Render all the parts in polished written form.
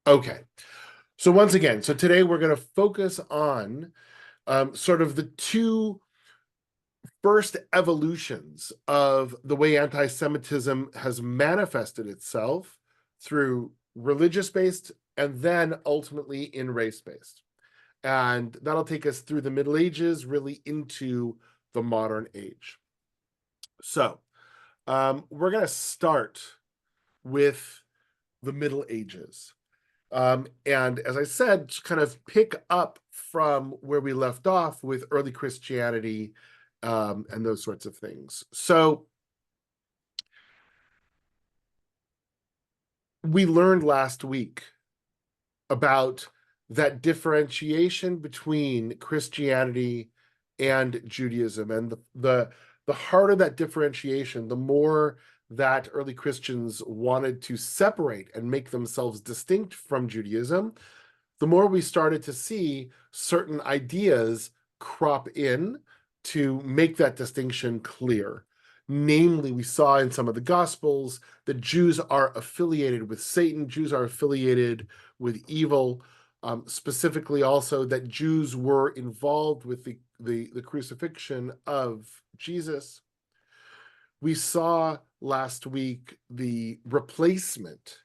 Okay. So once again, so today we're going to focus on sort of the two first evolutions of the way anti-Semitism has manifested itself through religious-based and then ultimately in race-based. And that'll take us through the Middle Ages, really into the modern age. So we're going to start with the Middle Ages. And as I said, kind of pick up from where we left off with early Christianity and those sorts of things. So we learned last week about that differentiation between Christianity and Judaism, and the harder that differentiation, the more that early Christians wanted to separate and make themselves distinct from Judaism, the more we started to see certain ideas crop in to make that distinction clear. Namely, we saw in some of the Gospels that Jews are affiliated with Satan, Jews are affiliated with evil, specifically also that Jews were involved with the crucifixion of Jesus. We saw last week the replacement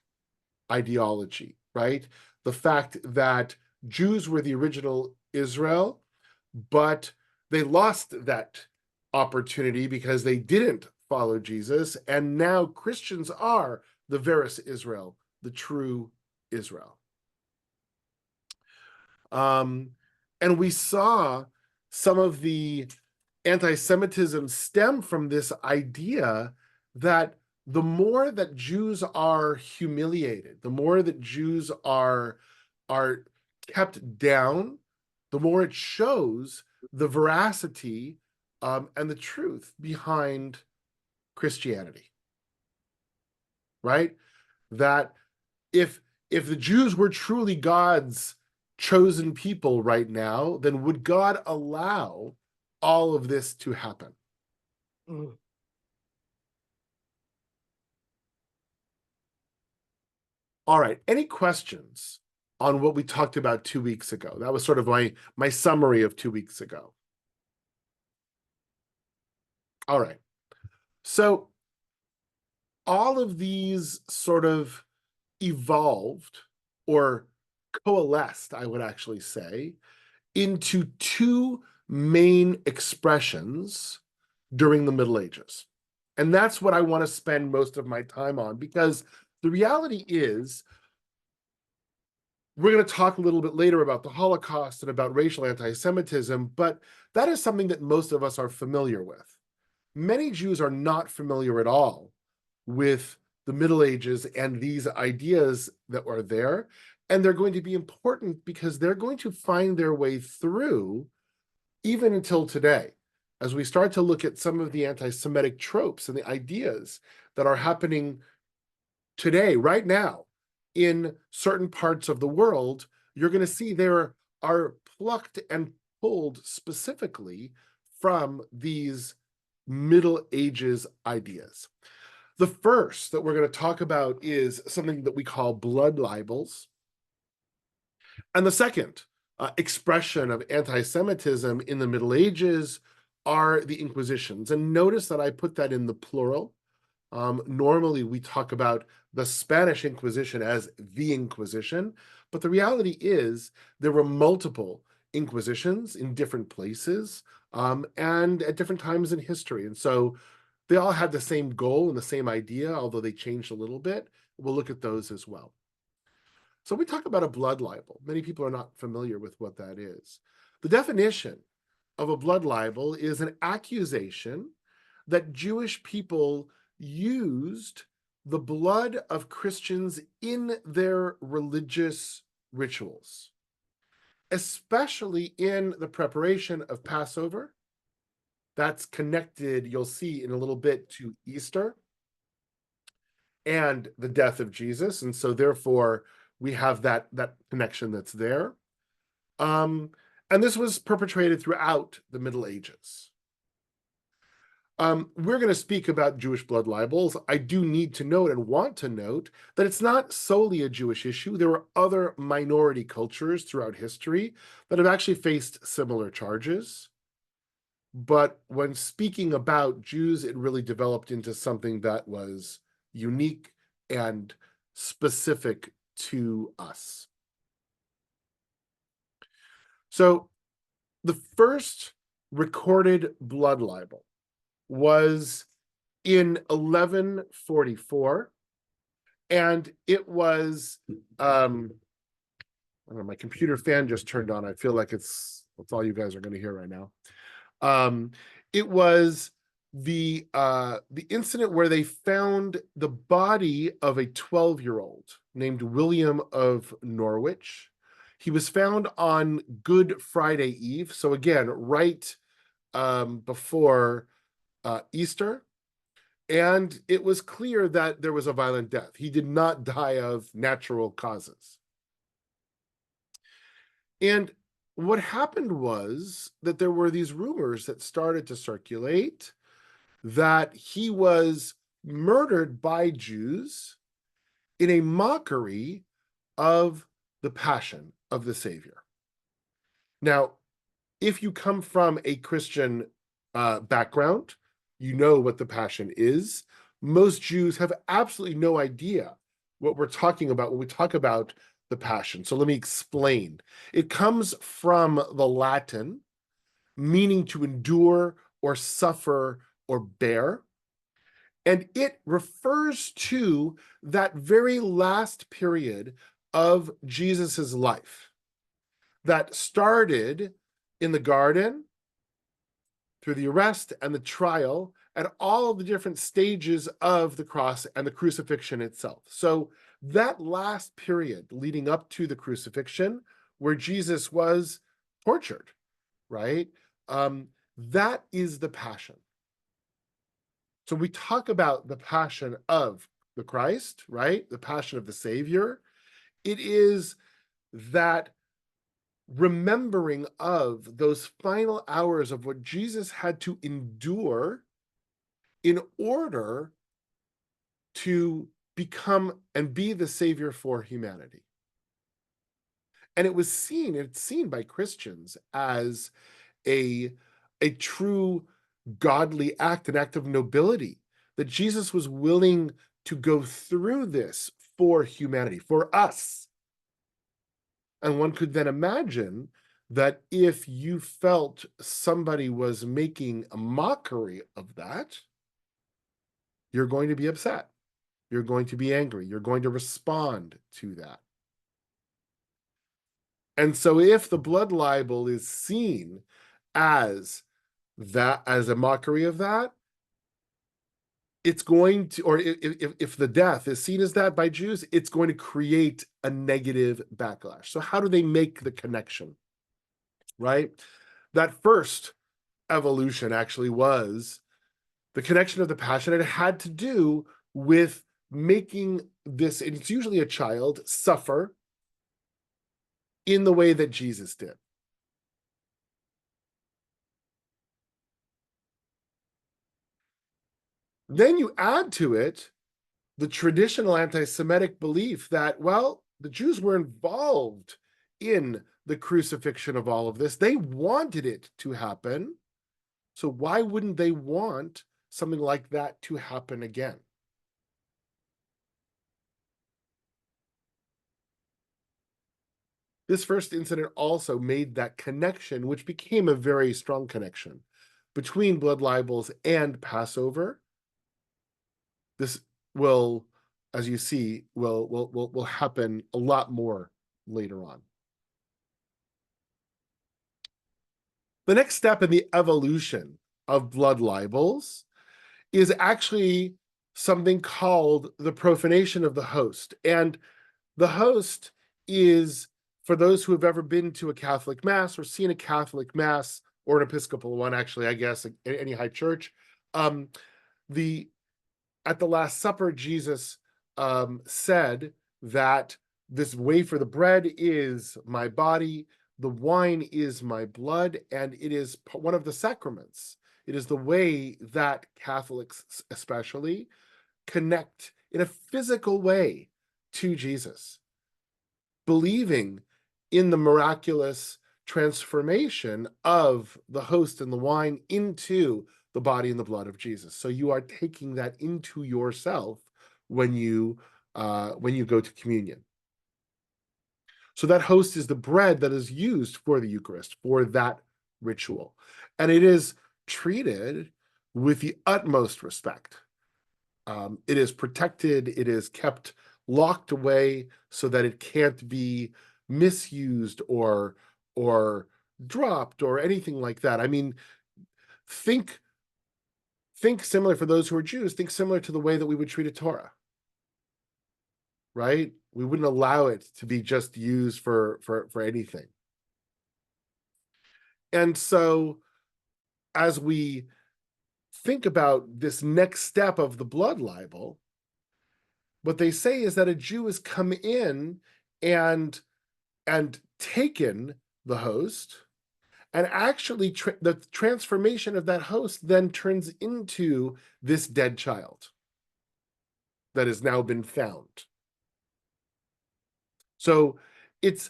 ideology, right? The fact that Jews were the original Israel, but they lost that opportunity because they didn't follow Jesus. And now Christians are the Veris Israel, the true Israel. And we saw some of the anti-Semitism stem from this idea that the more that Jews are humiliated, the more that Jews are kept down, the more it shows the veracity and the truth behind Christianity, right? That if the Jews were truly God's chosen people right now, then would God allow all of this to happen? All right. Any questions on what we talked about 2 weeks ago? That was sort of my summary of 2 weeks ago. All right. So all of these sort of evolved or coalesced, I would actually say, into two main expressions during the Middle Ages. And that's what I want to spend most of my time on, because the reality is, we're going to talk a little bit later about the Holocaust and about racial anti-Semitism, but that is something that most of us are familiar with. Many Jews are not familiar at all with the Middle Ages and these ideas that were there, and they're going to be important because they're going to find their way through even until today, as we start to look at some of the anti-Semitic tropes and the ideas that are happening today, right now, in certain parts of the world. You're going to see there are plucked and pulled specifically from these Middle Ages ideas. The first that we're going to talk about is something that we call blood libels. And the second expression of anti-Semitism in the Middle Ages are the Inquisitions. And notice that I put that in the plural. Normally, we talk about the Spanish Inquisition as the Inquisition, but the reality is there were multiple Inquisitions in different places and at different times in history. And so they all had the same goal and the same idea, although they changed a little bit. We'll look at those as well. So we talk about a blood libel. Many people are not familiar with what that is. The definition of a blood libel is an accusation that Jewish people used the blood of Christians in their religious rituals, especially in the preparation of Passover. That's connected, you'll see in a little bit, to Easter and the death of Jesus. And so therefore, we have that connection that's there. And this was perpetrated throughout the Middle Ages. We're going to speak about Jewish blood libels. I do need to note and want to note that it's not solely a Jewish issue. There were other minority cultures throughout history that have actually faced similar charges. But when speaking about Jews, it really developed into something that was unique and specific to us. So the first recorded blood libel was in 1144, and it was I don't know, my computer fan just turned on. I feel like that's all you guys are going to hear right now. It was the incident where they found the body of a 12-year-old named William of Norwich. He was found on Good Friday Eve, so again, right before Easter, and it was clear that there was a violent death. He did not die of natural causes. And what happened was that there were these rumors that started to circulate that he was murdered by Jews in a mockery of the passion of the Savior. Now, if you come from a Christian background, you know what the passion is. Most Jews have absolutely no idea what we're talking about when we talk about the passion. So let me explain. It comes from the Latin, meaning to endure or suffer or bear. And it refers to that very last period of Jesus's life that started in the garden, through the arrest and the trial, and all of the different stages of the cross and the crucifixion itself. So that last period leading up to the crucifixion, where Jesus was tortured, right? That is the passion. So we talk about the passion of the Christ, right? The passion of the Savior. It is that remembering of those final hours of what Jesus had to endure in order to become and be the Savior for humanity. And it's seen by Christians as a true godly act, an act of nobility, that Jesus was willing to go through this for humanity, for us. And one could then imagine that if you felt somebody was making a mockery of that, you're going to be upset. You're going to be angry. You're going to respond to that. And so if the blood libel is seen as that, as a mockery of that, it's going to, or if the death is seen as that by Jews, it's going to create a negative backlash. So how do they make the connection, right? That first evolution actually was the connection of the passion. It had to do with making this, and it's usually a child, suffer in the way that Jesus did. Then you add to it the traditional anti-Semitic belief that, well, the Jews were involved in the crucifixion of all of this. They wanted it to happen. So why wouldn't they want something like that to happen again? This first incident also made that connection, which became a very strong connection between blood libels and Passover. This will, as you see, will happen a lot more later on. The next step in the evolution of blood libels is actually something called the profanation of the host. And the host is, for those who have ever been to a Catholic Mass or seen a Catholic Mass, or an Episcopal one, actually, I guess, any high church, at the Last Supper, Jesus said that this wafer, the bread is my body, the wine is my blood, and it is one of the sacraments. It is the way that Catholics especially connect in a physical way to Jesus, believing in the miraculous transformation of the host and the wine into the body and the blood of Jesus. So you are taking that into yourself when you go to communion. So that host is the bread that is used for the Eucharist, for that ritual. And it is treated with the utmost respect. It is protected, it is kept locked away so that it can't be misused or dropped or anything like that. I mean, think similar, for those who are Jews, think similar to the way that we would treat a Torah, right? We wouldn't allow it to be just used for anything. And so as we think about this next step of the blood libel, what they say is that a Jew has come in and taken the host, and actually the transformation of that host then turns into this dead child that has now been found. So it's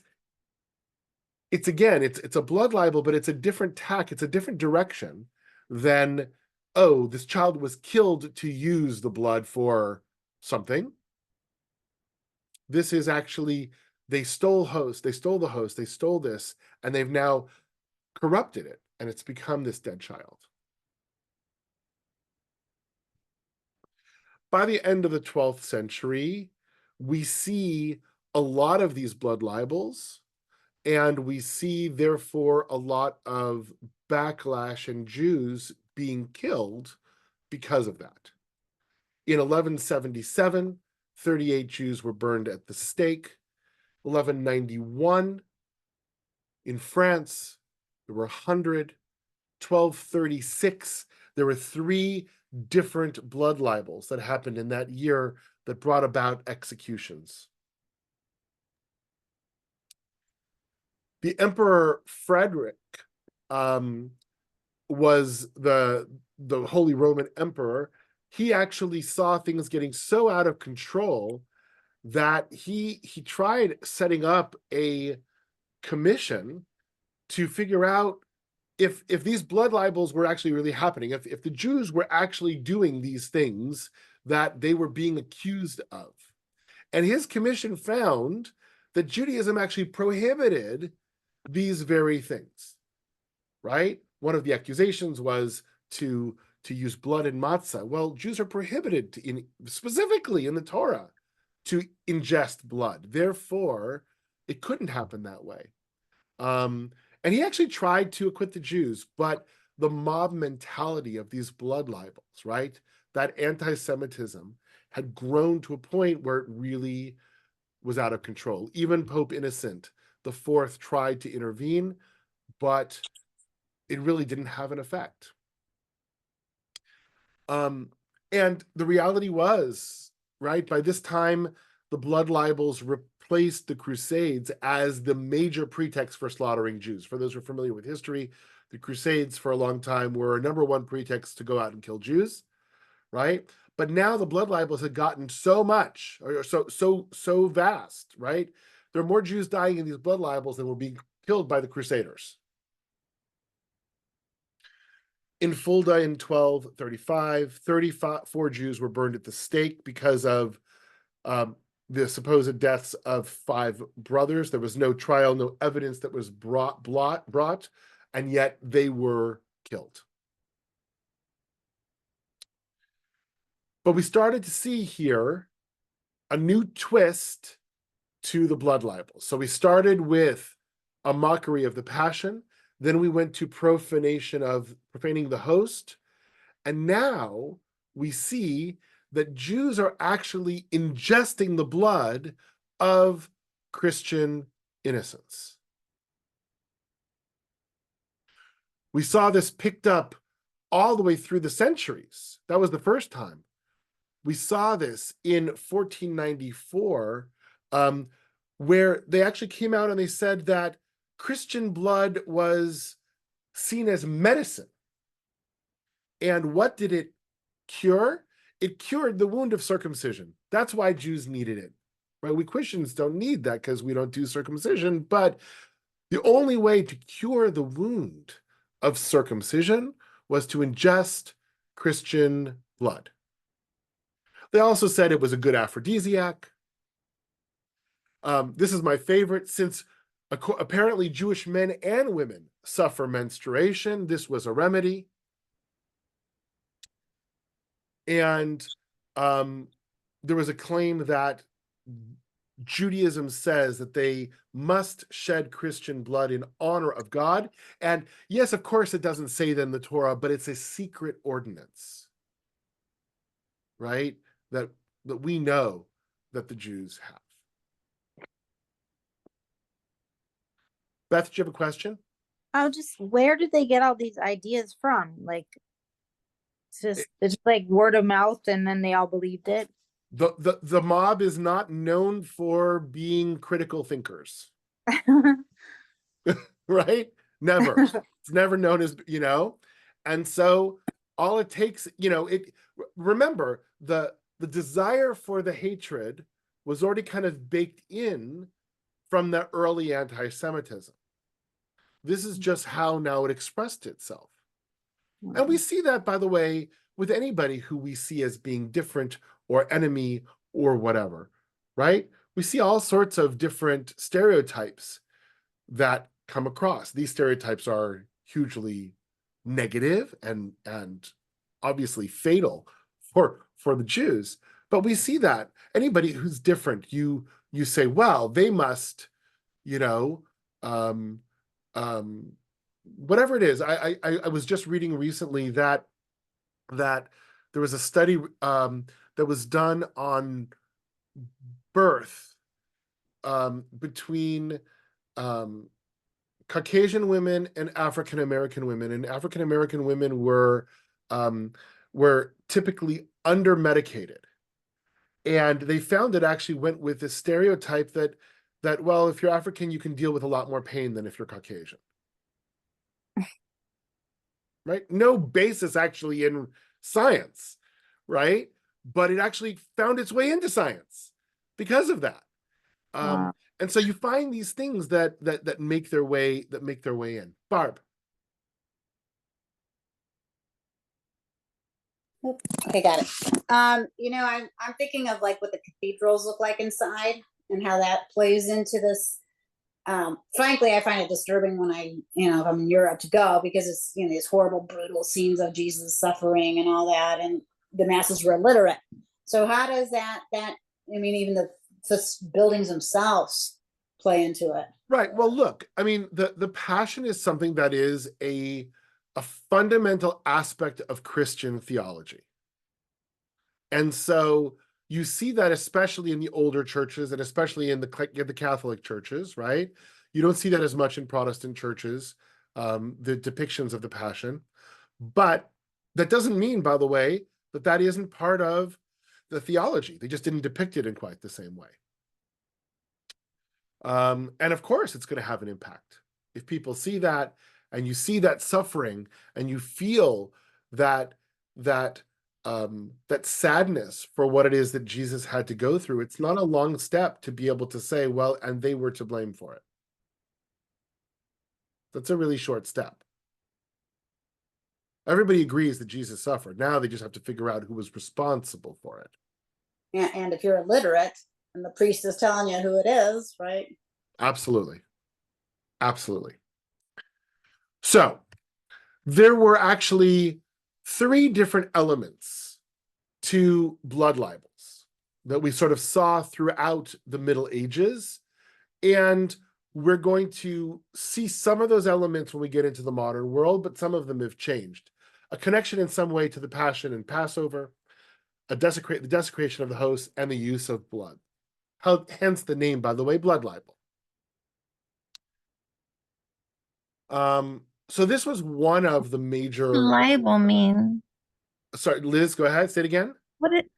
again, it's a blood libel, but it's a different tack, it's a different direction than, oh, this child was killed to use the blood for something. This is actually, they stole the host, they stole this, and they've now corrupted it, and it's become this dead child. By the end of the 12th century, we see a lot of these blood libels, and we see, therefore, a lot of backlash and Jews being killed because of that. In 1177, 38 Jews were burned at the stake. 1191, in France, there were 100. 1236, there were 3 different blood libels that happened in that year that brought about executions. The Emperor Frederick was the Holy Roman Emperor. He actually saw things getting so out of control that he tried setting up a commission to figure out if these blood libels were actually really happening, if the Jews were actually doing these things that they were being accused of. And his commission found that Judaism actually prohibited these very things, right? One of the accusations was to use blood in matzah. Well, Jews are prohibited specifically in the Torah to ingest blood. Therefore, it couldn't happen that way. And he actually tried to acquit the Jews, but the mob mentality of these blood libels, right? That anti-Semitism had grown to a point where it really was out of control. Even Pope Innocent IV tried to intervene, but it really didn't have an effect. And the reality was, right, by this time, the blood libels replaced the Crusades as the major pretext for slaughtering Jews. For those who are familiar with history, the Crusades for a long time were a #1 pretext to go out and kill Jews, right? But now the blood libels had gotten so much, or so vast, right? There are more Jews dying in these blood libels than were being killed by the Crusaders. In Fulda in 1235, 34 Jews were burned at the stake because of the supposed deaths of 5 brothers. There was no trial, no evidence that was brought, and yet they were killed. But we started to see here a new twist to the blood libels. So we started with a mockery of the Passion, then we went to profaning the host, and now we see that Jews are actually ingesting the blood of Christian innocents. We saw this picked up all the way through the centuries. That was the first time. We saw this in 1494, where they actually came out and they said that Christian blood was seen as medicine. And what did it cure? It cured the wound of circumcision. That's why Jews needed it, right? We Christians don't need that because we don't do circumcision, but the only way to cure the wound of circumcision was to ingest Christian blood. They also said it was a good aphrodisiac. This is my favorite, since apparently Jewish men and women suffer menstruation. This was a remedy. And there was a claim that Judaism says that they must shed Christian blood in honor of God. And yes, of course, it doesn't say that in the Torah, but it's a secret ordinance, right? That we know that the Jews have. Beth, do you have a question? Where did they get all these ideas from? Like, it's like word of mouth, and then they all believed it. The mob is not known for being critical thinkers, right? Never. It's never known as, and so all it takes, remember, the desire for the hatred was already kind of baked in from the early anti-Semitism. This is just how now it expressed itself. And we see that, by the way, with anybody who we see as being different or enemy or whatever, right? We see all sorts of different stereotypes that come across. These stereotypes are hugely negative and obviously fatal for the Jews. But we see that anybody who's different, you say, well, they must, whatever it is. I was just reading recently that there was a study that was done on birth between Caucasian women and African American women, and African American women were typically under medicated, and they found it actually went with this stereotype that well, if you're African, you can deal with a lot more pain than if you're Caucasian. Right? No basis actually in science, right? But it actually found its way into science because of that. Wow. And so you find these things that make their way in. Barb. Okay, got it. I'm thinking of like what the cathedrals look like inside and how that plays into this. Frankly, I find it disturbing when if I'm in Europe to go, because it's, these horrible, brutal scenes of Jesus suffering and all that, and the masses were illiterate. So how does that even the buildings themselves play into it? Right. Well, look, I mean, the Passion is something that is a fundamental aspect of Christian theology. And so you see that especially in the older churches and especially in the Catholic churches, right? You don't see that as much in Protestant churches, the depictions of the Passion. But that doesn't mean, by the way, that isn't part of the theology. They just didn't depict it in quite the same way. And of course, it's going to have an impact. If people see that, and you see that suffering, and you feel that sadness for what it is that Jesus had to go through, it's not a long step to be able to say, well, and they were to blame for it. That's a really short step. Everybody agrees that Jesus suffered. Now they just have to figure out who was responsible for it. Yeah, and if you're illiterate and the priest is telling you who it is, right? Absolutely. Absolutely. So there were actually 3 different elements to blood libels that we sort of saw throughout the Middle Ages. And we're going to see some of those elements when we get into the modern world, but some of them have changed. A connection in some way to the Passion and Passover, the desecration of the host, and the use of blood. Hence the name, by the way, blood libel. So this was one of the major. Libel mean? Sorry, Liz, go ahead. Say it again.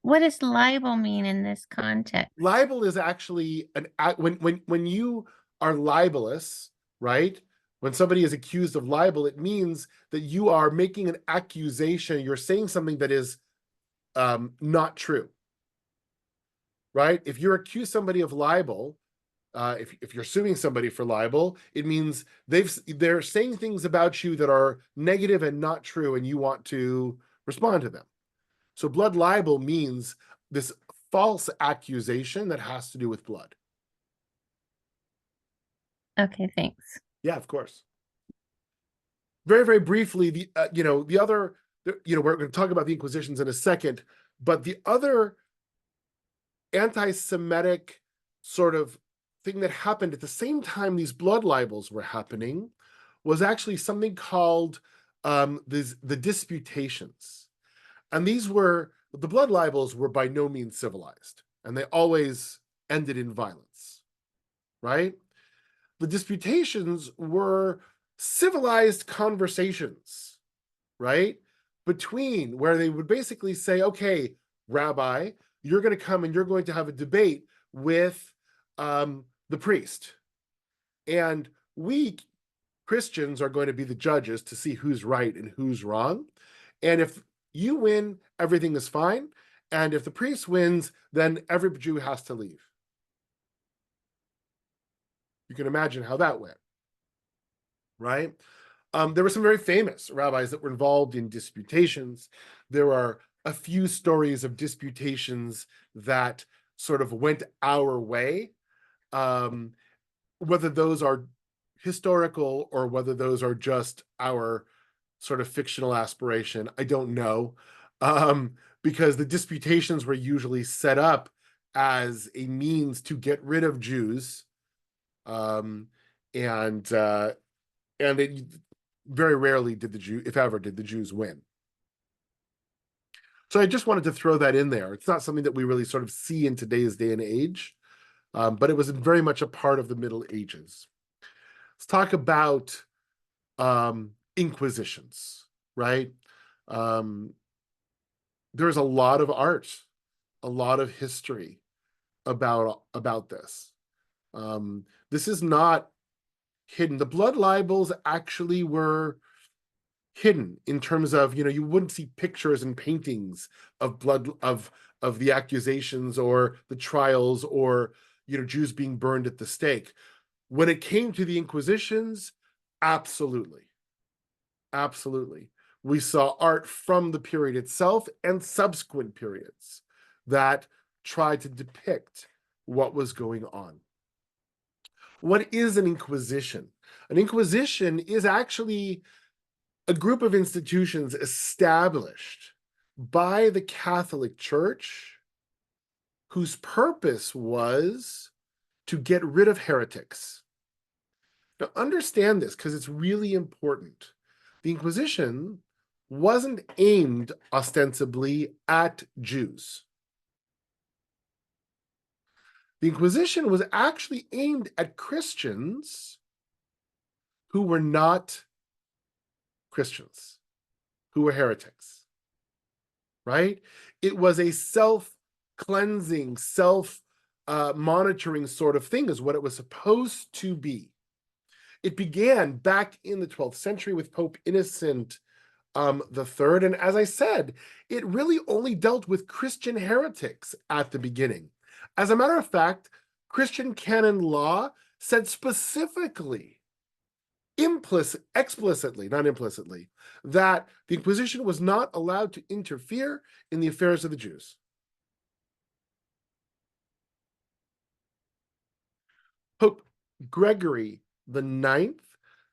What does libel mean in this context? Libel is actually when you are libelous, right? When somebody is accused of libel, it means that you are making an accusation. You're saying something that is not true, right? If you're accused somebody of libel, if you're suing somebody for libel, it means they're saying things about you that are negative and not true, and you want to respond to them. So blood libel means this false accusation that has to do with blood. Okay, thanks. Yeah, of course. Very, very briefly, the other, we're going to talk about the Inquisitions in a second, but the other anti-Semitic sort of thing that happened at the same time these blood libels were happening was actually something called the disputations. And the blood libels were by no means civilized, and they always ended in violence, right? The disputations were civilized conversations, right? Between where they would basically say, okay, Rabbi, you're going to come and you're going to have a debate with the priest. And we Christians are going to be the judges to see who's right and who's wrong. And if you win, everything is fine. And if the priest wins, then every Jew has to leave. You can imagine how that went, right? There were some very famous rabbis that were involved in disputations. There are a few stories of disputations that sort of went our way. Whether those are historical or whether those are just our sort of fictional aspiration, I don't know. Because the disputations were usually set up as a means to get rid of Jews. And it very rarely did if ever, did the Jews win. So I just wanted to throw that in there. It's not something that we really sort of see in today's day and age, but it was very much a part of the Middle Ages. Let's talk about inquisitions, right? There's a lot of art, a lot of history about this. This is not hidden. The blood libels actually were hidden in terms of, you wouldn't see pictures and paintings of blood of the accusations or the trials or Jews being burned at the stake. When it came to the Inquisitions, absolutely. We saw art from the period itself and subsequent periods that tried to depict what was going on. What is an inquisition? An inquisition is actually a group of institutions established by the Catholic Church whose purpose was to get rid of heretics. Now, understand this because it's really important. The Inquisition wasn't aimed ostensibly at Jews. The Inquisition was actually aimed at Christians who were not Christians, who were heretics, right? It was a self-cleansing, self-monitoring sort of thing is what it was supposed to be. It began back in the 12th century with Pope Innocent III, and as I said, it really only dealt with Christian heretics at the beginning. As a matter of fact, Christian canon law said specifically, explicitly, not implicitly, that the Inquisition was not allowed to interfere in the affairs of the Jews. Pope Gregory IX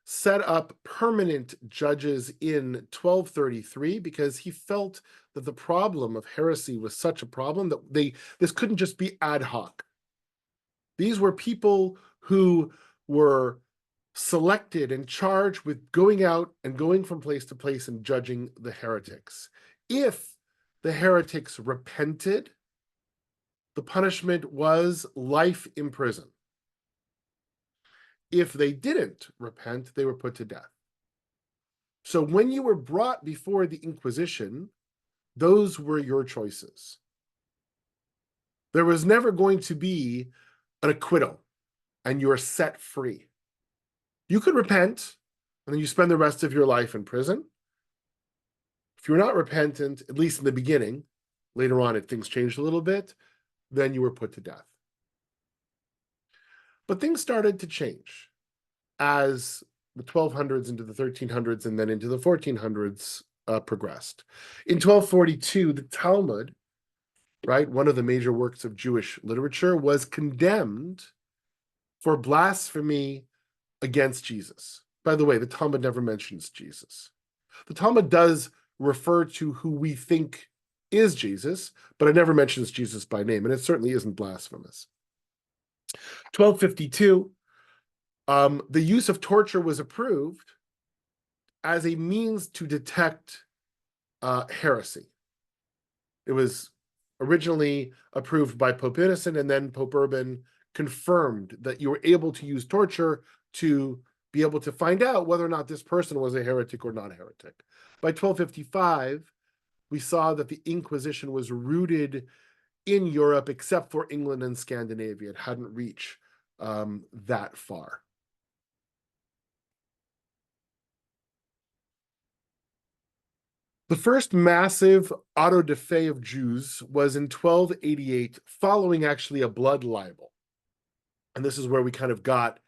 set up permanent judges in 1233 because he felt that the problem of heresy was such a problem that this couldn't just be ad hoc. These were people who were selected and charged with going out and going from place to place and judging the heretics. If the heretics repented, the punishment was life in prison. If they didn't repent, they were put to death. So when you were brought before the Inquisition, those were your choices. There was never going to be an acquittal and you're set free. You could repent, and then you spend the rest of your life in prison. If you're not repentant, at least in the beginning, later on, things changed a little bit, then you were put to death. But things started to change as the 1200s into the 1300s and then into the 1400s progressed. In 1242, the Talmud, right, one of the major works of Jewish literature, was condemned for blasphemy against Jesus. By the way, the Talmud never mentions Jesus. The Talmud does refer to who we think is Jesus, but it never mentions Jesus by name, and it certainly isn't blasphemous. 1252, the use of torture was approved as a means to detect heresy. It was originally approved by Pope Innocent, and then Pope Urban confirmed that you were able to use torture to be able to find out whether or not this person was a heretic or not a heretic. By 1255, we saw that the Inquisition was rooted in Europe, except for England and Scandinavia. It hadn't reached that far. The first massive auto da fe of Jews was in 1288, following actually a blood libel. And this is where we kind of got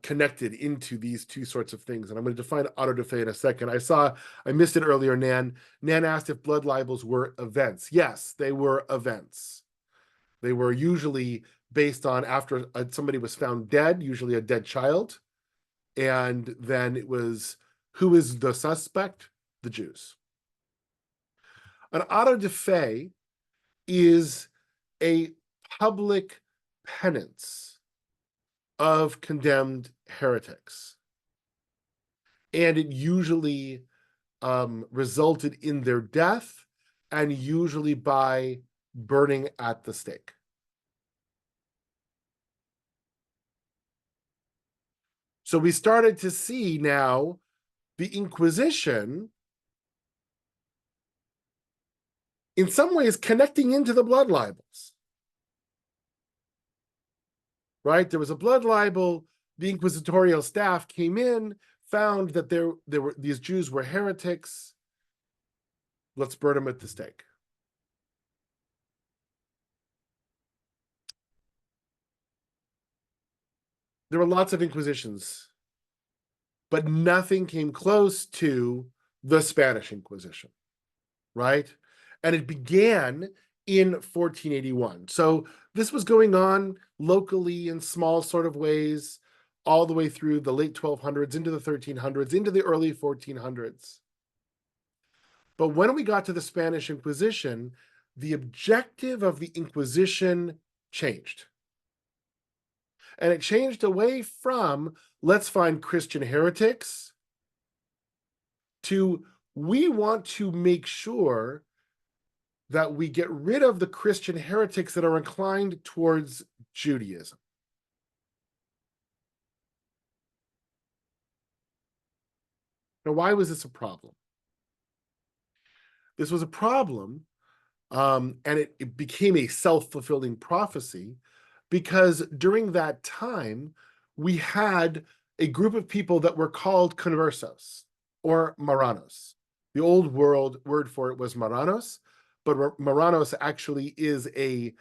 connected into these two sorts of things. And I'm going to define auto da fe in a second. I missed it earlier, Nan. Nan asked if blood libels were events. Yes, they were events. They were usually based on after somebody was found dead, usually a dead child. And then it was, who is the suspect? The Jews. An auto da fe is a public penance of condemned heretics. And it usually resulted in their death, and usually by burning at the stake. So we started to see now the Inquisition in some ways connecting into the blood libels. Right? There was a blood libel. The inquisitorial staff came in, found that there were these Jews were heretics. Let's burn them at the stake. There were lots of inquisitions, but nothing came close to the Spanish Inquisition, right? And it began in 1481. So this was going on locally in small sort of ways, all the way through the late 1200s, into the 1300s, into the early 1400s. But when we got to the Spanish Inquisition, the objective of the Inquisition changed. And it changed away from, let's find Christian heretics, to, we want to make sure that we get rid of the Christian heretics that are inclined towards Judaism. Now, why was this a problem? This was a problem, and it became a self-fulfilling prophecy, because during that time, we had a group of people that were called conversos, or Marranos. The old world word for it was Marranos, but Marranos actually is a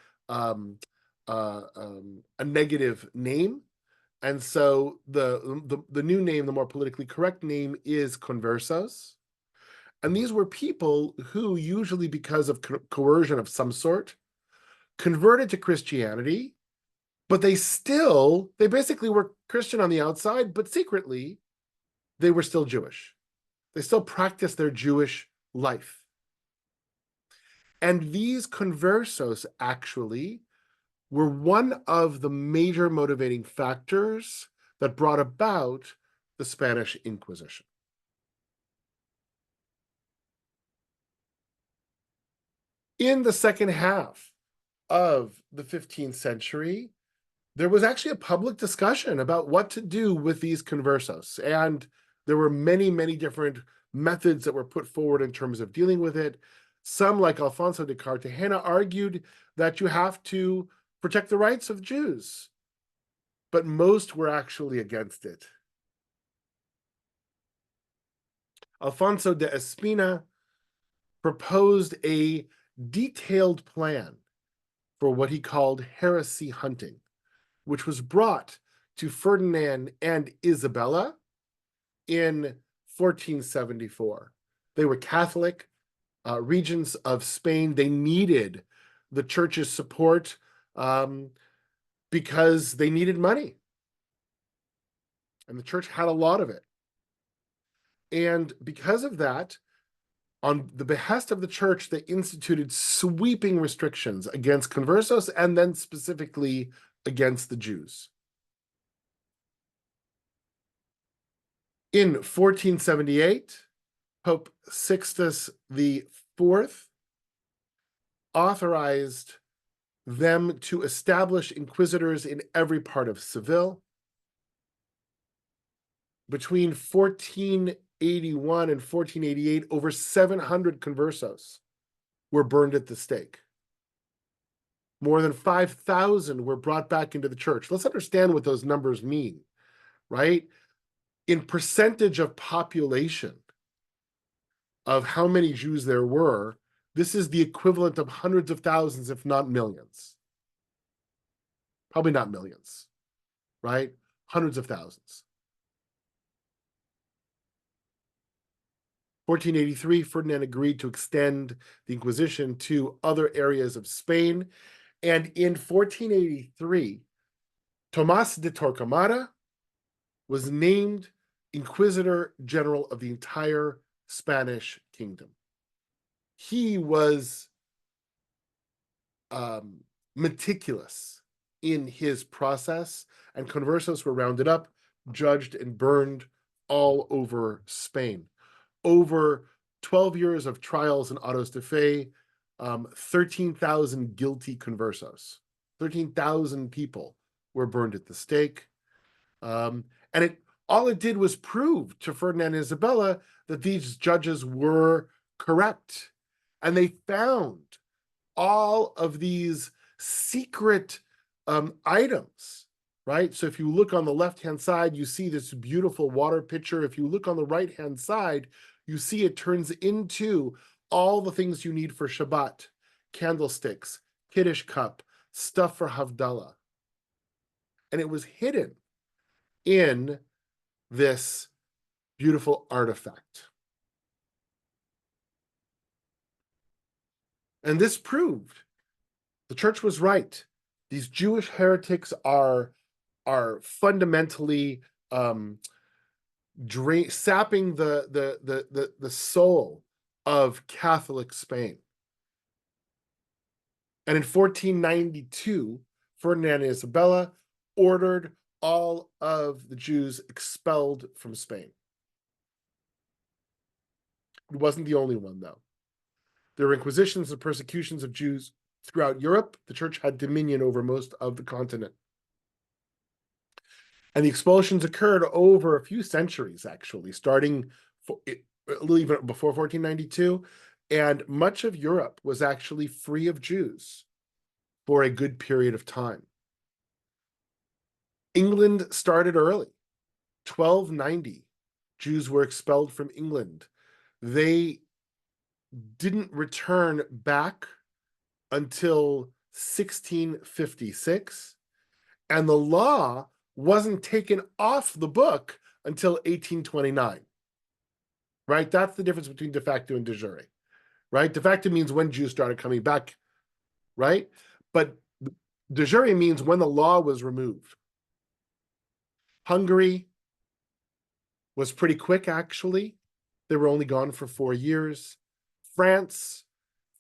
negative name. And so the new name, the more politically correct name, is conversos. And these were people who, usually because of coercion of some sort, converted to Christianity, but they basically were Christian on the outside, but secretly they were still Jewish. They still practiced their Jewish life. And these conversos actually were one of the major motivating factors that brought about the Spanish Inquisition. In the second half of the 15th century, there was actually a public discussion about what to do with these conversos. And there were many, many different methods that were put forward in terms of dealing with it. Some, like Alfonso de Cartagena, argued that you have to protect the rights of Jews, but most were actually against it. Alfonso de Espina proposed a detailed plan for what he called heresy hunting, which was brought to Ferdinand and Isabella in 1474. They were Catholic regions of Spain. They needed the church's support because they needed money. And the church had a lot of it. And because of that, on the behest of the church, they instituted sweeping restrictions against conversos and then specifically against the Jews. In 1478, Pope Sixtus IV authorized them to establish inquisitors in every part of Seville. Between 1481 and 1488, over 700 conversos were burned at the stake. More than 5,000 were brought back into the church. Let's understand what those numbers mean, right? In percentage of population of how many Jews there were, this is the equivalent of hundreds of thousands, if not millions. Probably not millions, right? Hundreds of thousands. 1483, Ferdinand agreed to extend the Inquisition to other areas of Spain. And in 1483, Tomás de Torquemada was named Inquisitor General of the entire Spanish kingdom. He was meticulous in his process, and conversos were rounded up, judged, and burned all over Spain. Over 12 years of trials and autos de fe, 13,000 guilty conversos, 13,000 people were burned at the stake. And all it did was prove to Ferdinand and Isabella that these judges were correct. And they found all of these secret items, right? So if you look on the left-hand side, you see this beautiful water pitcher. If you look on the right-hand side, you see it turns into all the things you need for Shabbat: candlesticks, Kiddush cup, stuff for Havdalah. And it was hidden in this beautiful artifact. And this proved the church was right. These Jewish heretics are fundamentally sapping the soul of Catholic Spain. And in 1492, Ferdinand and Isabella ordered all of the Jews expelled from Spain. It wasn't the only one, though. There were inquisitions and persecutions of Jews throughout Europe. The church had dominion over most of the continent. And the expulsions occurred over a few centuries, actually, starting a little even before 1492. And much of Europe was actually free of Jews for a good period of time. England started early. 1290, Jews were expelled from England. They didn't return back until 1656, and the law wasn't taken off the book until 1829, right? That's the difference between de facto and de jure, right? De facto means when Jews started coming back, right? But de jure means when the law was removed. Hungary was pretty quick, actually. They were only gone for 4 years. France,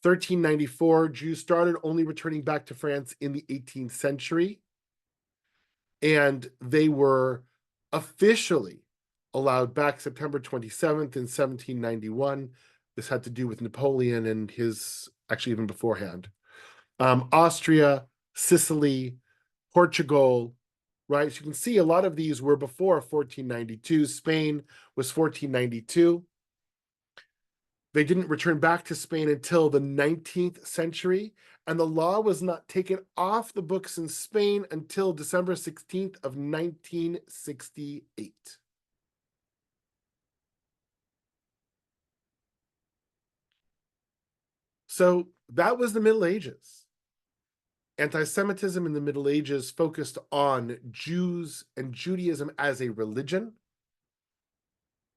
1394, Jews started only returning back to France in the 18th century. And they were officially allowed back September 27th in 1791. This had to do with Napoleon and his, actually even beforehand. Austria, Sicily, Portugal, right? So you can see a lot of these were before 1492. Spain was 1492. They didn't return back to Spain until the 19th century, and the law was not taken off the books in Spain until December 16th of 1968. So that was the Middle Ages. Anti-Semitism in the Middle Ages focused on Jews and Judaism as a religion,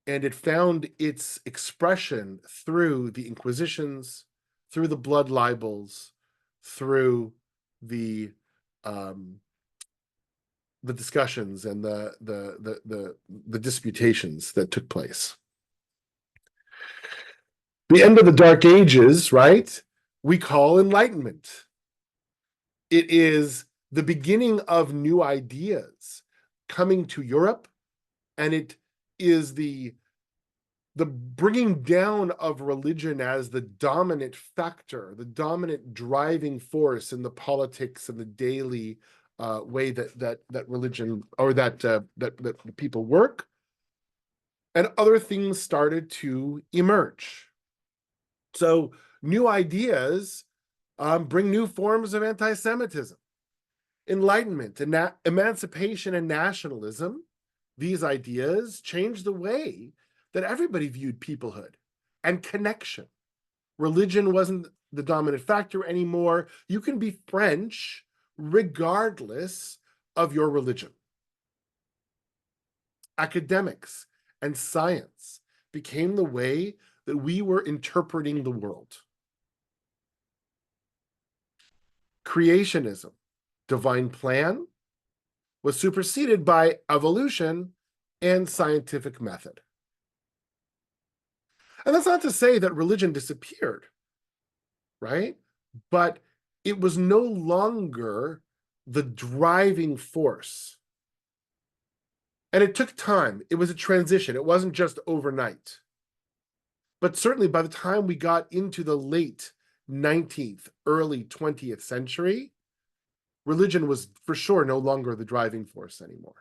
and it found its expression through the Inquisitions, through the blood libels, through the discussions and the disputations that took place. The end of the Dark Ages, right, we call Enlightenment. It is the beginning of new ideas coming to Europe, and it is the bringing down of religion as the dominant factor, the dominant driving force in the politics and the daily way that religion, or that people work, and other things started to emerge. So new ideas bring new forms of anti-Semitism. Enlightenment and emancipation and nationalism, these ideas changed the way that everybody viewed peoplehood and connection. Religion wasn't the dominant factor anymore. You can be French regardless of your religion. Academics and science became the way that we were interpreting the world. Creationism, divine plan, was superseded by evolution and scientific method. And that's not to say that religion disappeared, right? But it was no longer the driving force. And it took time. It was a transition. It wasn't just overnight. But certainly by the time we got into the late 19th, early 20th century, religion was for sure no longer the driving force anymore.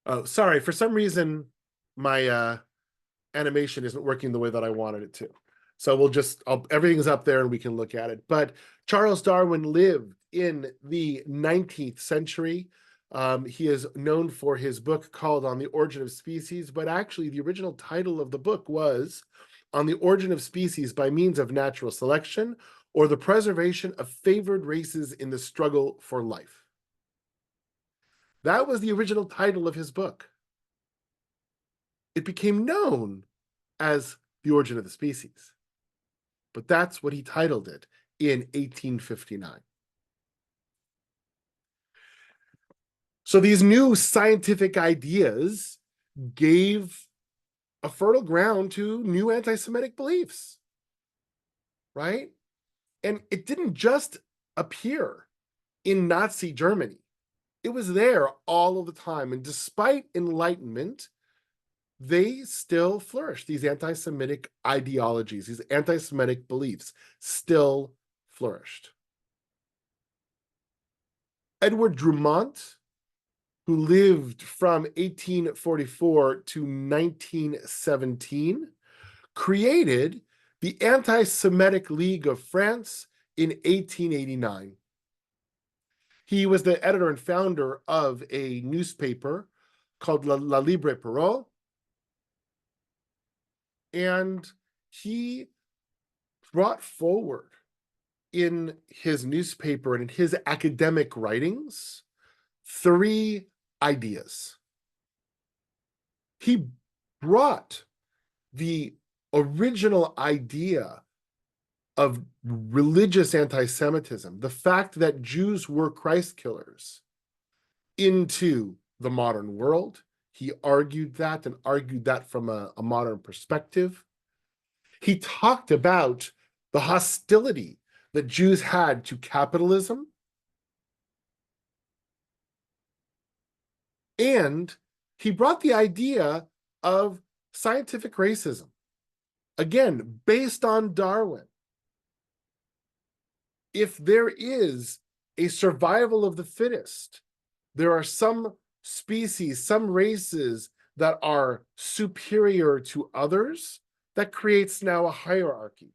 Oh, sorry. For some reason, my animation isn't working the way that I wanted it to. So everything's up there and we can look at it. But Charles Darwin lived in the 19th century. He is known for his book called On the Origin of Species, but actually the original title of the book was On the Origin of Species by Means of Natural Selection, or the Preservation of Favored Races in the Struggle for Life. That was the original title of his book. It became known as The Origin of the Species, but that's what he titled it in 1859. So these new scientific ideas gave a fertile ground to new anti-Semitic beliefs, right? And it didn't just appear in Nazi Germany. It was there all of the time. And despite Enlightenment, they still flourished. These anti-Semitic ideologies, these anti-Semitic beliefs still flourished. Edward Drummond, who lived from 1844 to 1917, created the Anti-Semitic League of France in 1889. He was the editor and founder of a newspaper called La Libre Parole, and he brought forward in his newspaper and in his academic writings 3 ideas. He brought the original idea of religious anti-Semitism, the fact that Jews were Christ killers, into the modern world. He argued that and argued that from a modern perspective. He talked about the hostility that Jews had to capitalism, and he brought the idea of scientific racism, again, based on Darwin. If there is a survival of the fittest, there are some species, some races that are superior to others. That creates now a hierarchy.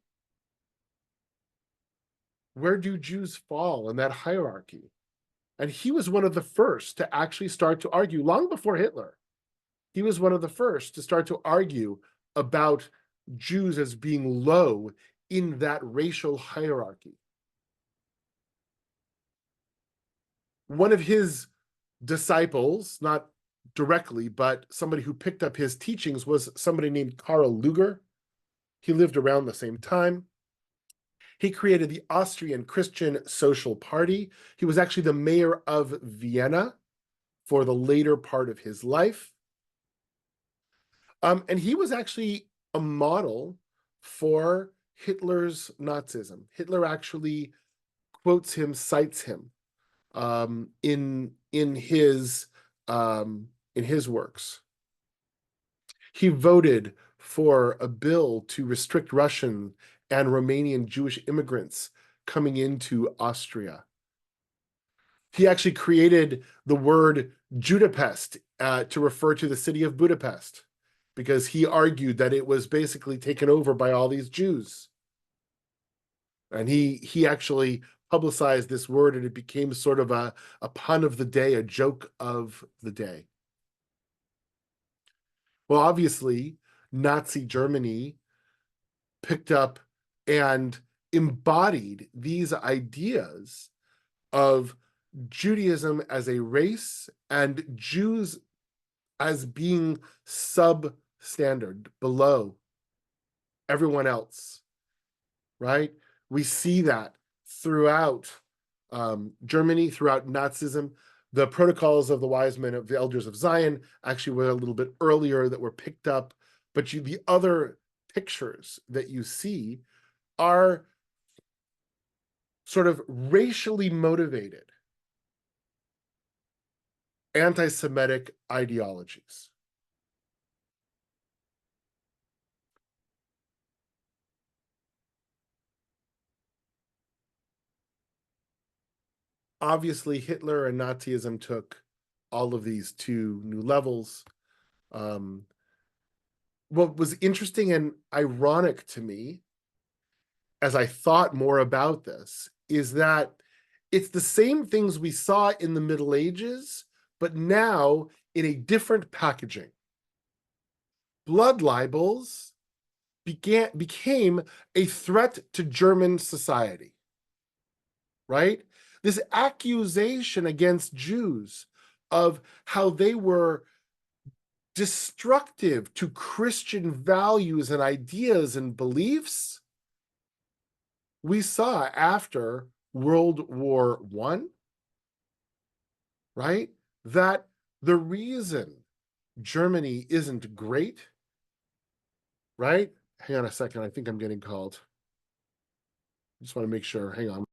Where do Jews fall in that hierarchy? And he was one of the first to actually start to argue, long before Hitler, he was one of the first to start to argue about Jews as being low in that racial hierarchy. One of his disciples, not directly, but somebody who picked up his teachings, was somebody named Karl Lueger. He lived around the same time. He created the Austrian Christian Social Party. He was actually the mayor of Vienna for the later part of his life. And he was actually a model for Hitler's Nazism. Hitler actually quotes him, cites him in his works. He voted for a bill to restrict Russian and Romanian Jewish immigrants coming into Austria. He actually created the word Judapest to refer to the city of Budapest, because he argued that it was basically taken over by all these Jews. And he actually publicized this word, and it became sort of a pun of the day, a joke of the day. Well, obviously, Nazi Germany picked up and embodied these ideas of Judaism as a race and Jews as being substandard, below everyone else, right? We see that throughout Germany, throughout Nazism. The protocols of the wise men of the elders of Zion actually were a little bit earlier that were picked up, but the other pictures that you see are sort of racially motivated anti-Semitic ideologies. Obviously, Hitler and Nazism took all of these to new levels. What was interesting and ironic to me, as I thought more about this, is that it's the same things we saw in the Middle Ages, but now in a different packaging. Blood libels became a threat to German society, right? This accusation against Jews of how they were destructive to Christian values and ideas and beliefs, we saw after World War I, right? That the reason Germany isn't great, right? Hang on a second, I think I'm getting called. Just want to make sure, hang on.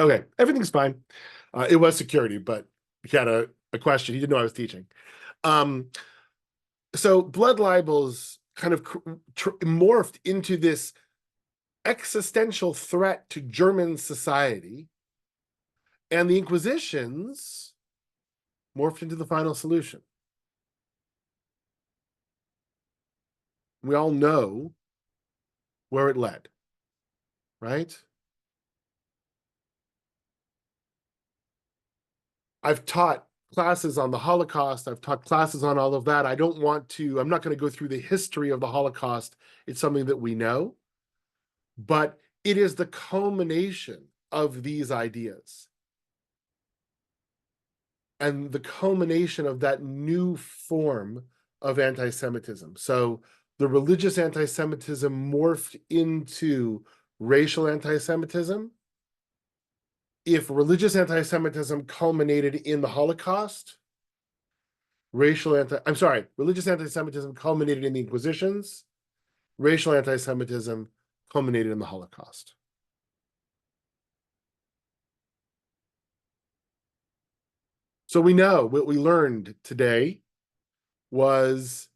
Okay, everything's fine. It was security, but he had a question. He didn't know I was teaching. So blood libels kind of morphed into this existential threat to German society, and the Inquisitions morphed into the final solution. We all know where it led, right? I've taught classes on the Holocaust. I've taught classes on all of that. I'm not going to go through the history of the Holocaust. It's something that we know, but it is the culmination of these ideas and the culmination of that new form of anti-Semitism. So the religious anti-Semitism morphed into racial anti-Semitism. If religious anti-Semitism culminated in the Holocaust, religious anti-Semitism culminated in the Inquisitions, racial anti-Semitism culminated in the Holocaust. So we know what we learned today was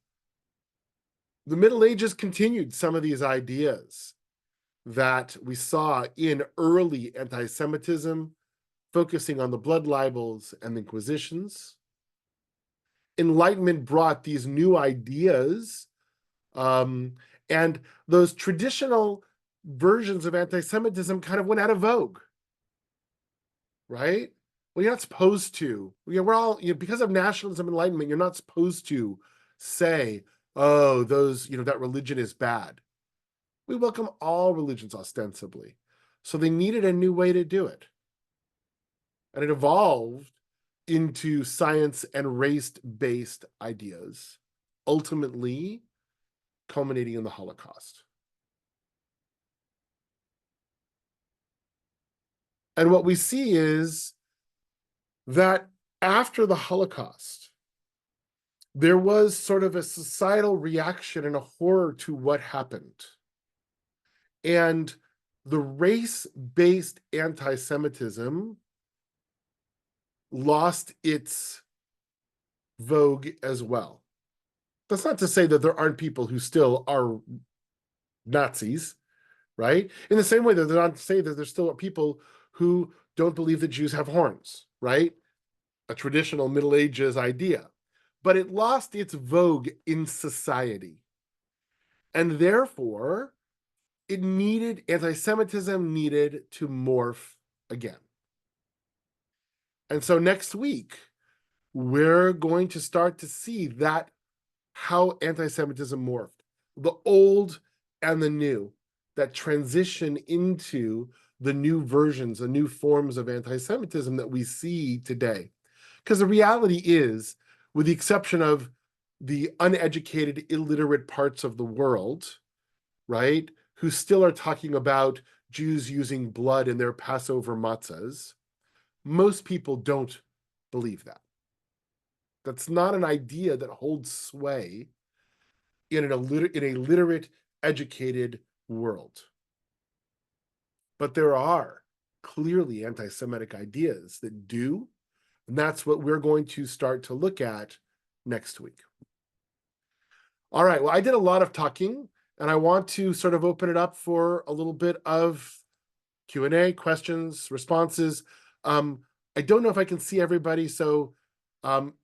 the Middle Ages continued some of these ideas that we saw in early anti-Semitism, focusing on the blood libels and the Inquisitions. Enlightenment brought these new ideas, and those traditional versions of anti-Semitism kind of went out of vogue, right? Well, you're not supposed to. We're all, because of nationalism, Enlightenment, you're not supposed to say, oh, that religion is bad. We welcome all religions ostensibly. So they needed a new way to do it. And it evolved into science and race-based ideas, ultimately culminating in the Holocaust. And what we see is that after the Holocaust, there was sort of a societal reaction and a horror to what happened. And the race-based anti-Semitism lost its vogue as well. That's not to say that there aren't people who still are Nazis, right? In the same way that they're not to say that there still are people who don't believe that Jews have horns, right? A traditional Middle Ages idea. But it lost its vogue in society. And therefore, anti-Semitism needed to morph again. And so next week, we're going to start to see how anti-Semitism morphed, the old and the new, that transition into the new versions, the new forms of anti-Semitism that we see today. Because the reality is, with the exception of the uneducated, illiterate parts of the world, right, who still are talking about Jews using blood in their Passover matzahs, most people don't believe that. That's not an idea that holds sway in a literate, educated world. But there are clearly anti-Semitic ideas that do, and that's what we're going to start to look at next week. All right, well, I did a lot of talking, and I want to sort of open it up for a little bit of Q&A, questions, responses. I don't know if I can see everybody, so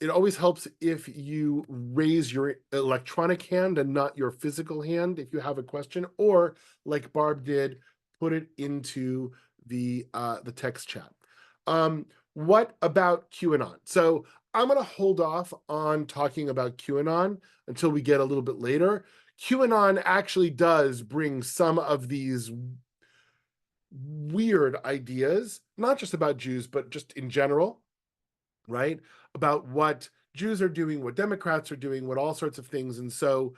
it always helps if you raise your electronic hand and not your physical hand if you have a question, or like Barb did, put it into the text chat. What about QAnon? So I'm going to hold off on talking about QAnon until we get a little bit later. QAnon actually does bring some of these weird ideas, not just about Jews, but just in general, right? About what Jews are doing, what Democrats are doing, what all sorts of things. And so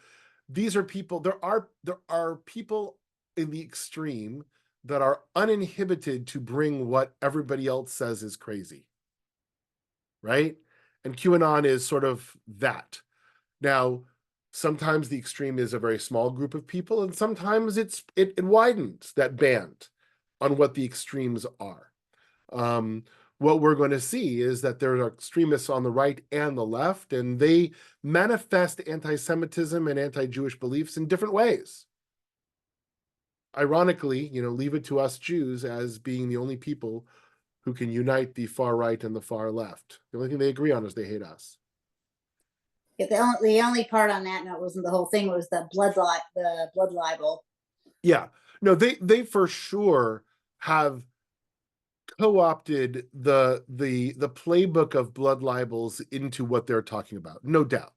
these are people, there are people in the extreme that are uninhibited to bring what everybody else says is crazy, right? And QAnon is sort of that. Now, sometimes the extreme is a very small group of people, and sometimes it widens that band on what the extremes are. What we're going to see is that there are extremists on the right and the left, and they manifest anti-Semitism and anti-Jewish beliefs in different ways. Ironically, leave it to us Jews as being the only people who can unite the far right and the far left. The only thing they agree on is they hate us. Yeah, the only part on that note wasn't the whole thing, was the blood libel. Yeah, no, they for sure have co-opted the playbook of blood libels into what they're talking about. No doubt.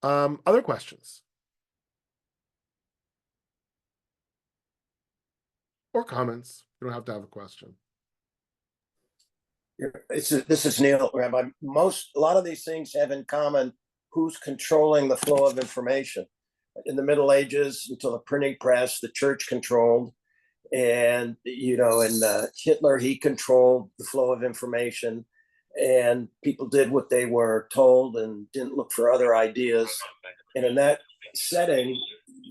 Other questions or comments? You don't have to have a question. This is Neil, Rabbi. A lot of these things have in common who's controlling the flow of information. In the Middle Ages, until the printing press, the church controlled, and Hitler, he controlled the flow of information, and people did what they were told and didn't look for other ideas. And in that setting,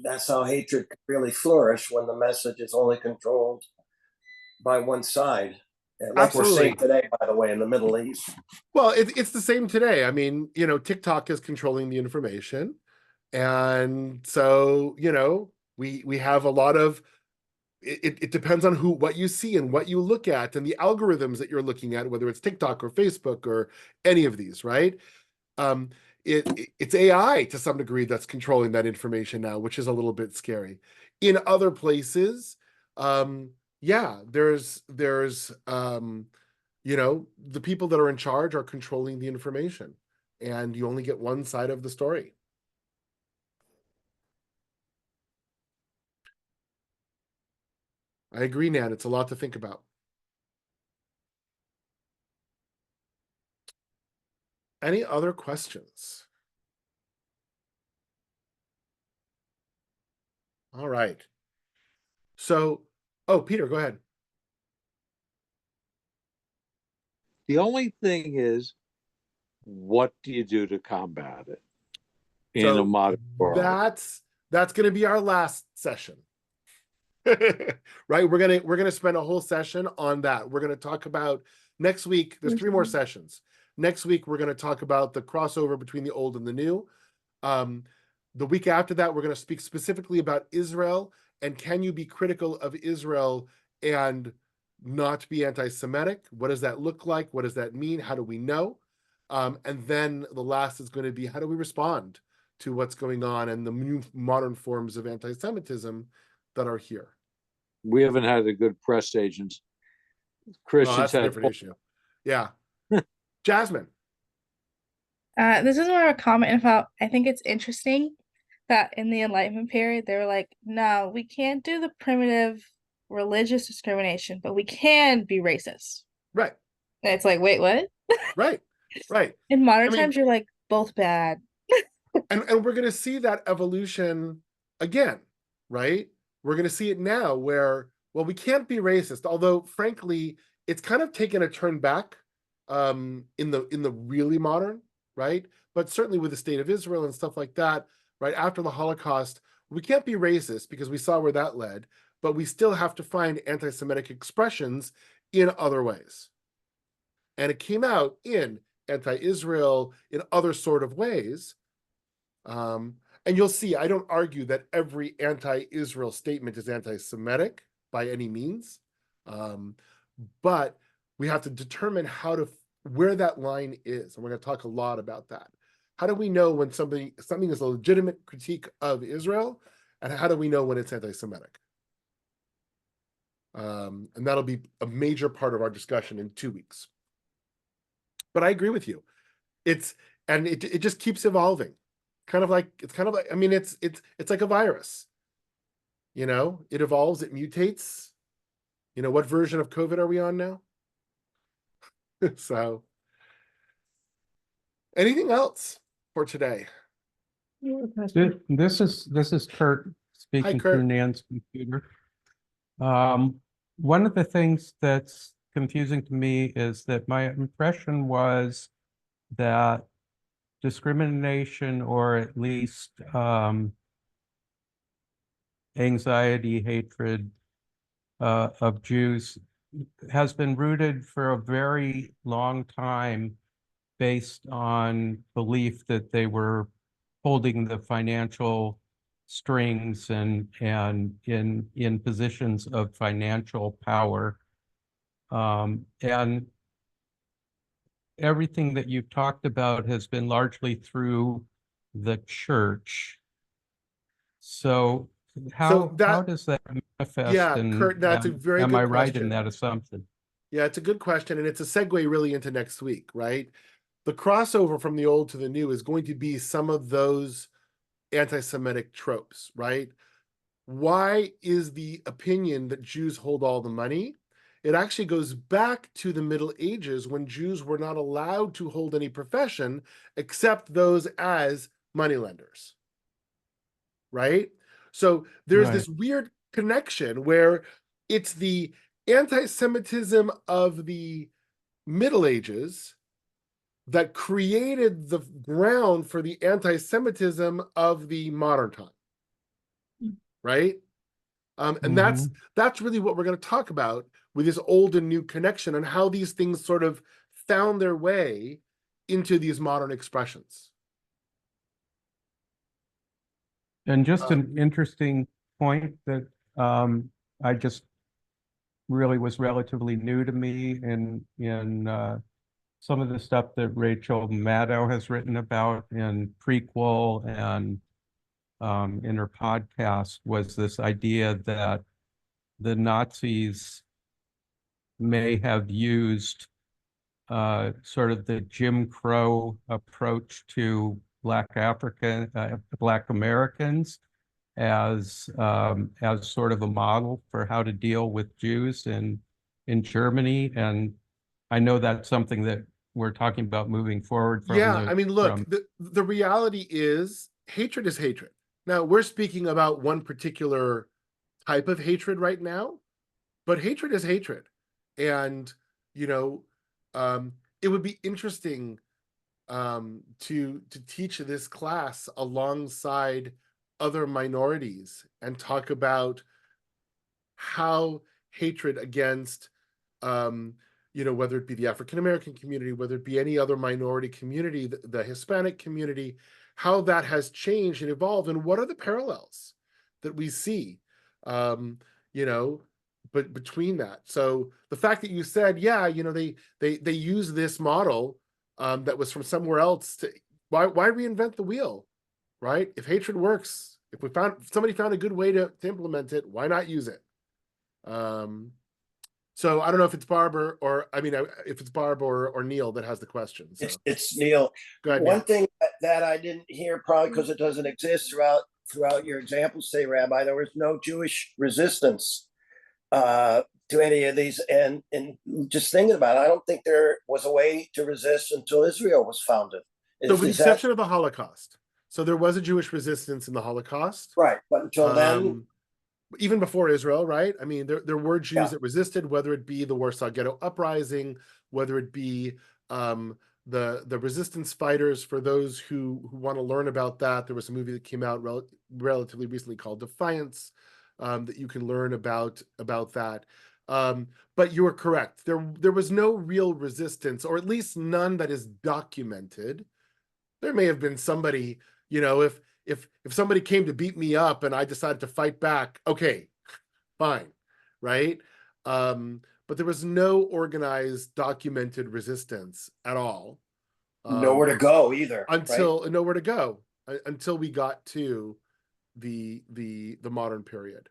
that's how hatred could really flourish, when the message is only controlled by one side. Like Absolutely. We're seeing today, by the way, in the Middle East. Well, it's the same today. I mean, TikTok is controlling the information. And so, we have a lot of it depends on what you see and what you look at and the algorithms that you're looking at, whether it's TikTok or Facebook or any of these, right? It's AI to some degree that's controlling that information now, which is a little bit scary. In other places, yeah, there's you know, the people that are in charge are controlling the information, and you only get one side of the story. I agree, Nan. It's a lot to think about. Any other questions? All right. So, oh, Peter, go ahead. The only thing is, what do you do to combat it in a So modern world? that's going to be our last session. Right? We're going to spend a whole session on that. We're going to talk about next week. There's 3 more sessions. Next week, we're going to talk about the crossover between the old and the new. The week after that, we're going to speak specifically about Israel, and can you be critical of Israel and not be anti-Semitic? What does that look like? What does that mean? How do we know? And then the last is going to be, how do we respond to what's going on and the new modern forms of anti-Semitism that are here? We haven't had a good press agent. Well, Christians that's a had different issue. Yeah. Jasmine. This is more a comment about, I think it's interesting that in the Enlightenment period, they were like, no, we can't do the primitive religious discrimination, but we can be racist. Right. And it's like, wait, what? Right. Right. In modern I mean, times, you're like, both bad. and we're going to see that evolution again, right? We're going to see it now where, well, we can't be racist, although frankly, it's kind of taken a turn back in the really modern, right? But certainly with the state of Israel and stuff like that, right after the Holocaust, we can't be racist because we saw where that led, but we still have to find anti-Semitic expressions in other ways. And it came out in anti-Israel, in other sort of ways. And you'll see, I don't argue that every anti-Israel statement is anti-Semitic by any means. But we have to determine where that line is. And we're going to talk a lot about that. How do we know when something is a legitimate critique of Israel? And how do we know when it's anti-Semitic? And that'll be a major part of our discussion in 2 weeks. But I agree with you. It just keeps evolving. I mean, it's like a virus. You know, it evolves, it mutates. You know, what version of COVID are we on now? So, anything else for today? This is Kurt speaking Kurt. through Nan's computer. One of the things that's confusing to me is that my impression was that discrimination, or at least anxiety, hatred of Jews, has been rooted for a very long time based on belief that they were holding the financial strings and in positions of financial power. And everything that you've talked about has been largely through the church. So how does that manifest? Yeah, and, Kurt, that's a and very am good I right in question. that assumption? Yeah, it's a good question, and it's a segue really into next week, right? The crossover from the old to the new is going to be some of those anti-Semitic tropes, right? Why is the opinion that Jews hold all the money? It actually goes back to the Middle Ages when Jews were not allowed to hold any profession except those as moneylenders, right? So there's this weird connection where it's the anti-Semitism of the Middle Ages that created the ground for the anti-Semitism of the modern time, right? And that's really what we're going to talk about with this old and new connection and how these things sort of found their way into these modern expressions. And just an interesting point that I just really was relatively new to me in some of the stuff that Rachel Maddow has written about in Prequel and in her podcast was this idea that the Nazis may have used sort of the Jim Crow approach to Black Americans as sort of a model for how to deal with Jews in Germany. And I know that's something that we're talking about moving forward from. Yeah, I mean, look, the reality is hatred is hatred. Now, we're speaking about one particular type of hatred right now, but hatred is hatred. And, you know, it would be interesting to teach this class alongside other minorities and talk about how hatred against you know, whether it be the African American community, whether it be any other minority community, the Hispanic community, how that has changed and evolved, and what are the parallels that we see, you know, but between that. So the fact that you said, yeah, you know, they use this model that was from somewhere else to why reinvent the wheel, right? If hatred works, if somebody found a good way to implement it, why not use it? So I don't know if it's Barb or I mean, if it's Barb or Neil that has the question. So. It's Neil. Go ahead, One Neil. thing that I didn't hear, probably because it doesn't exist throughout your examples, say, Rabbi, there was no Jewish resistance to any of these. And just thinking about it, I don't think there was a way to resist until Israel was founded. So with the exception of the Holocaust. So there was a Jewish resistance in the Holocaust. Right, but until then. Even before Israel, right? I mean, there were Jews that resisted, whether it be the Warsaw Ghetto Uprising, whether it be the resistance fighters. For those who want to learn about that, there was a movie that came out relatively recently called Defiance, that you can learn about that. But you are correct. There was no real resistance, or at least none that is documented. There may have been somebody, you know, if somebody came to beat me up and I decided to fight back, okay, fine, right? But there was no organized, documented resistance at all. Nowhere to go either. Nowhere to go until we got to the modern period.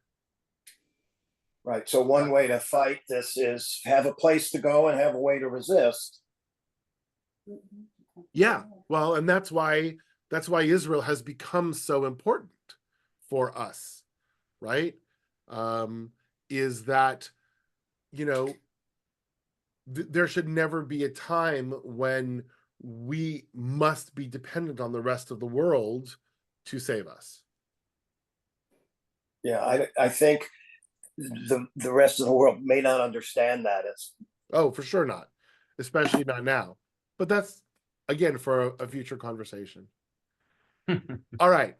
Right. So one way to fight this is have a place to go and have a way to resist. Yeah, well, and that's why Israel has become so important for us, right? Is that, you know, there should never be a time when we must be dependent on the rest of the world to save us. Yeah, I think the rest of the world may not understand that. For sure not, especially not now. But that's, again, for a future conversation. All right.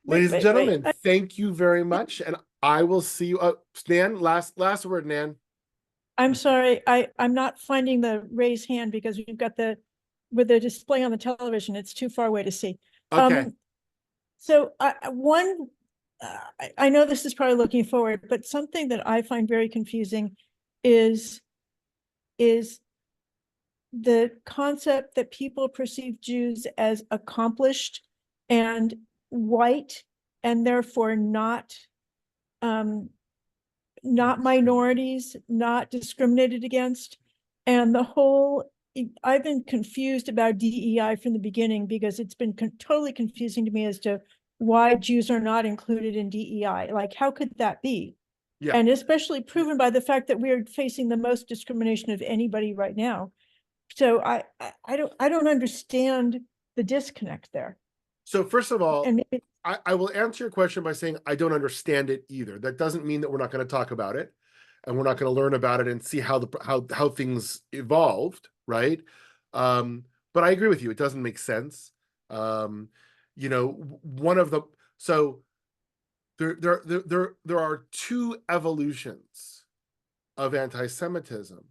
Ladies and gentlemen, thank you very much. And I will see you. Nan, last word, Nan. I'm sorry. I'm not finding the raise hand because we've got with the display on the television. It's too far away to see. Okay. So I know this is probably looking forward, but something that I find very confusing is the concept that people perceive Jews as accomplished and white, and therefore not minorities, not discriminated against. And I've been confused about DEI from the beginning because it's been totally confusing to me as to why Jews are not included in DEI. Like, how could that be? Yeah. And especially proven by the fact that we are facing the most discrimination of anybody right now. So I don't understand the disconnect there. So first of all, I will answer your question by saying I don't understand it either. That doesn't mean that we're not going to talk about it and we're not going to learn about it and see how things evolved, right? But I agree with you. It doesn't make sense. You know, so there are two evolutions of anti-Semitism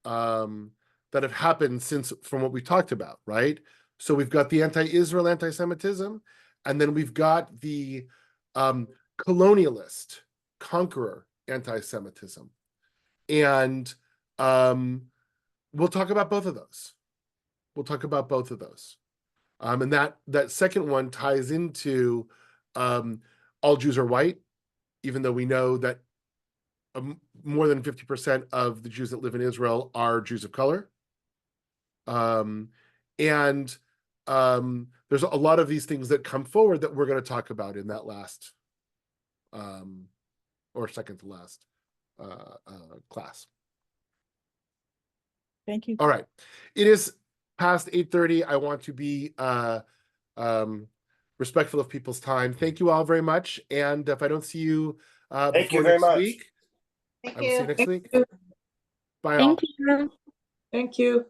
that have happened from what we talked about, right? So we've got the anti-Israel anti-Semitism, and then we've got the colonialist, conqueror anti-Semitism. And we'll talk about both of those. And that second one ties into all Jews are white, even though we know that more than 50% of the Jews that live in Israel are Jews of color. There's a lot of these things that come forward that we're going to talk about in that last or second to last class. Thank you. All right. It is past 8:30. I want to be respectful of people's time. Thank you all very much. And if I don't see you Thank you before very next much. week, Thank I will see you you. next week. Bye all. Thank you. Thank you.